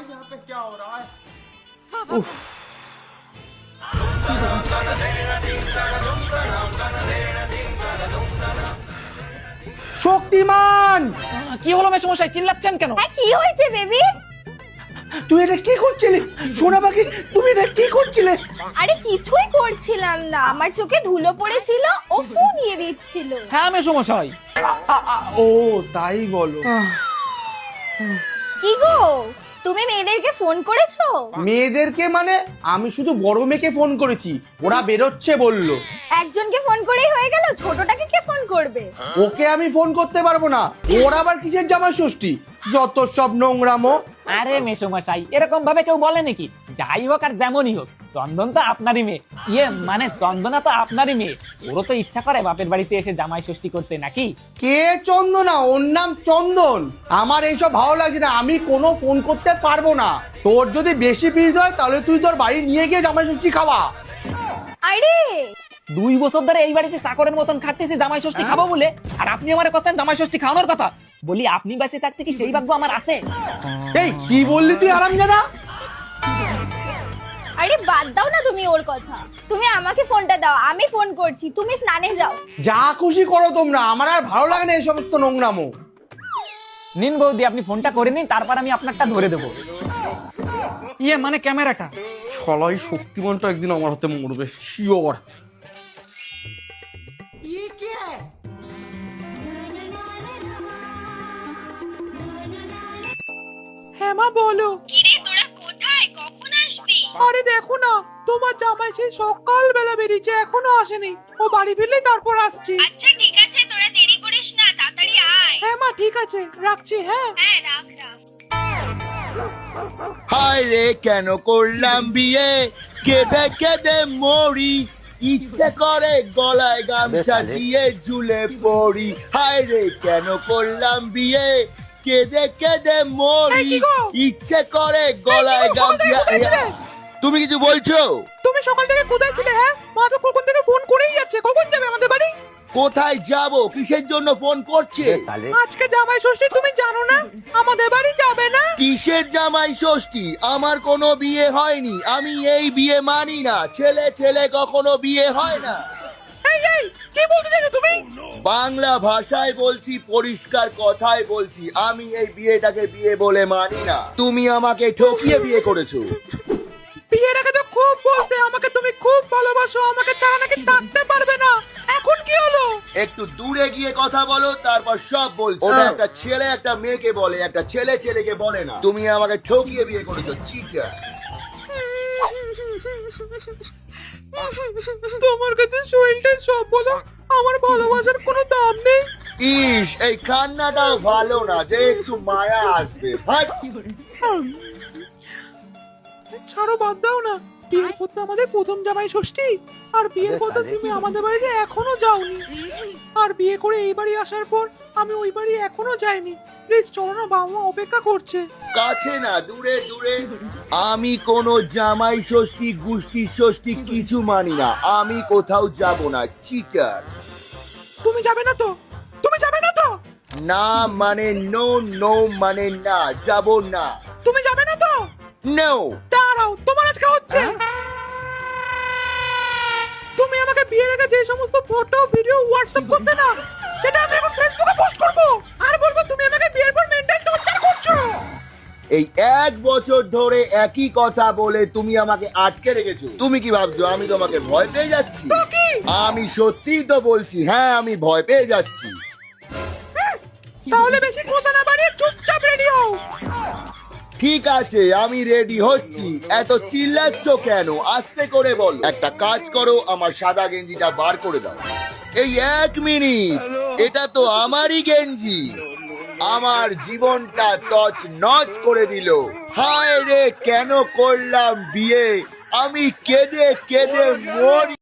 यहाँ पे क्या हो रहा है? শক্তিমান, কি হলো মেসমশাই, চিল্লাচ্ছেন কেন? হ্যাঁ কি হয়েছে বেবি? তুই এটা কি করছিলি? সোনা পাখি, তুমি এটা কি করছিলে? আরে কিছুই করছিলাম না, আমার চোখে ধুলো পড়েছিল, ও ফু দিয়ে দিচ্ছিল। হ্যাঁ মেসমশাই। ও তাই বলো। কি গো, তুমি মেয়েদেরকে ফোন করেছো? মেয়েদেরকে মানে? আমি শুধু বড় মেয়েকে ফোন করেছি, ওরা বেরোচ্ছে বললো। একজনকে ফোন করেই হয়ে গেল, ছোটটাকে কে ফোন করবে? ওকে আমি ফোন করতে পারবো না, ওর আবার কিসের জামাই ষষ্ঠী, যত সব নোংরামো। আরে মেসমশাই, এরকম ভাবে কেউ বলে নাকি? যাই হোক আর যেমনই হোক, চন্দন তো আপনারই মেয়ে, মানে চন্দনা তো আপনারই মেয়ে। ওরও তো ইচ্ছা করে বাপের বাড়িতে এসে জামাই ষষ্ঠী করতে, নাকি? কে চন্দনা? ওর নাম চন্দন। আমার এইসব ভালো লাগছে না, আমি কোনো ফোন করতে পারবো না। তোর যদি বেশি পিড় হয় তাহলে তুই তোর বাড়ি নিয়ে গিয়ে জামাই ষষ্ঠী খাওয়া। আরে 2 বছর ধরে এই বাড়িতে চাকরের মতন খাটতেছি জামাই ষষ্ঠী খাবো বলে, আর আপনি আমার কথা জামাই ষষ্ঠী খাওয়ানোর কথা বলি? আপনি বেঁচে থাকতে কি সেই ভাগ্য আমার আছে? এই কি বললি তুই আরামজাদা? আরে বাদ দাও না তুমি ওর কথা, তুমি আমাকে ফোনটা দাও, আমি ফোন করছি, তুমি স্নানে যাও। যা খুশি করো তোমরা, আমার আর ভালো লাগে না এই সমস্ত নোংরামো। নিন বৌদি, আপনি ফোনটা করে নিন, তারপর আমি আপনারটা ধরে দেবো। মানে ক্যামেরাটা। শালাই শক্তিমানটা একদিন আমার হাতে মরবে শিওর। হ্যাঁ মা বলো। কিরে তোরা কোথায়, কখন আসবি? আরে দেখো না, তোমার জামাই সেই সকালবেলা বেরিয়েছে, এখনো আসেনি। ও বাড়ি ফিরলে তারপর আসছি। আচ্ছা ঠিক আছে, তোরা দেরি করিস না, তাড়াতাড়ি আয়। হ্যাঁ মা ঠিক আছে, রাখছি। হ্যাঁ হ্যাঁ রাখ রাখ। হায় রে কেন করলাম বিয়ে, কেঁদে কেঁদে মরি, ইচ্ছে করে গলায় গামছা দিয়ে ঝুলে পড়ি। হায় রে কেন করলাম বিয়ে, কেঁদে কেঁদে মরি, এই কি গো? ইচ্ছে করে গলায় এই কি গো, গামছা। কোথায় ছিলে? তুমি কিছু বলছো? তুমি সকাল থেকে কোথায় ছিলে? হ্যাঁ মা তো কখন থেকে ফোন করেই যাচ্ছে, কখন যাবে আমাদের বাড়ি? কোথায় যাব, কিসের জন্য ফোন করছে? আজকে জামাই ষষ্ঠী, তুমি জানো না? আমাদের বাড়ি যাবে না? কিসের জামাই ষষ্ঠী? আমার কোনো বিয়ে হয়নি, আমি এই বিয়ে মানি না। ছেলে ছেলে কখনো বিয়ে হয় না। এই এই কি বলতে চাইছো তুমি? বাংলা ভাষায় বলছি, পরিষ্কার কথায় বলছি, আমি এই বিয়েটাকে বিয়ে বলে মানি না। তুমি আমাকে ঠকিয়ে বিয়ে করেছো। বিয়ের আগে তো খুব বলতে আমাকে তুমি খুব ভালোবাসো, আমাকে ছাড়া নাকি থাকতে পারবে না। এখন কি হলো? একটু দূরে গিয়ে কথা বলো, তারপর সব বলছি। ওটা একটা ছেলে একটা মেয়েকে বলে, একটা ছেলে ছেলেকে বলে না। তুমি আমাকে ঠকিয়ে বিয়ে করেছো, চিকা। তোমার কাছে শরীরটা সব বলো, আমার ভালোবাসার কোনো দাম নেই। ইস, এই কান্নাটাও ভালো না যে একটু মায়া আসবে। ভাই ছাড়ো, বাদ দাও না। বিয়ের পর তো আমাদের প্রথম জামাই ষষ্ঠী, আর বিয়ের পর তো তুমি আমাদের বাড়িতে এখনো যাওনি। আর বিয়ে করে এই বাড়ি আসার পর আমি ওই বাড়ি এখনো যাইনি। প্লিজ চলো না, বাবা মা অপেক্ষা করছে। কাছে না, দূরে দূরে। আমি কোনো জামাই ষষ্ঠী গোষ্ঠী ষষ্ঠী কিছু মানি না, আমি কোথাও যাব না, চিটার। তুমি যাবে না তো? তুমি যাবে না তো? না মানে নো, নো মানে না, যাব না। তুমি যাবে না তো? নো। দাঁড়াও, তোমার আজকে হচ্ছে। তুমি আমাকে বিয়ের আগে যে সমস্ত ফটো ভিডিও হোয়াটসঅ্যাপ করতে না, সেটা আমি এখন ফেসবুকে পোস্ট করব, আর বলবো তুমি আমাকে বিয়ের পর মেন্টাল টর্চার করছো। এই 1 বছর ধরে একই কথা বলে তুমি আমাকে আটকে রেখেছো। তুমি কি ভাবছো আমি তোমাকে ভয় পেয়ে যাচ্ছি? তো কি? আমি সত্যিই তো বলছি, হ্যাঁ আমি ভয় পেয়ে যাচ্ছি। তাহলে বেশি কথা না বাড়িয়ে চুপচাপ রেডি হও। ঠিক আছে, আমি রেডি হচ্ছি। এত চিল্লাচ্ছ কেন? আস্তে করে বল। একটা কাজ করো, আমার সাদা গেঞ্জিটা বার করে দাও। এই 1 মিনিট, এটা তো আমারই গেঞ্জি। আমার জীবনটা তছ নচ করে দিল। হায় রে কেন করলাম বিয়ে, আমি কেঁদে কেঁদে মরি।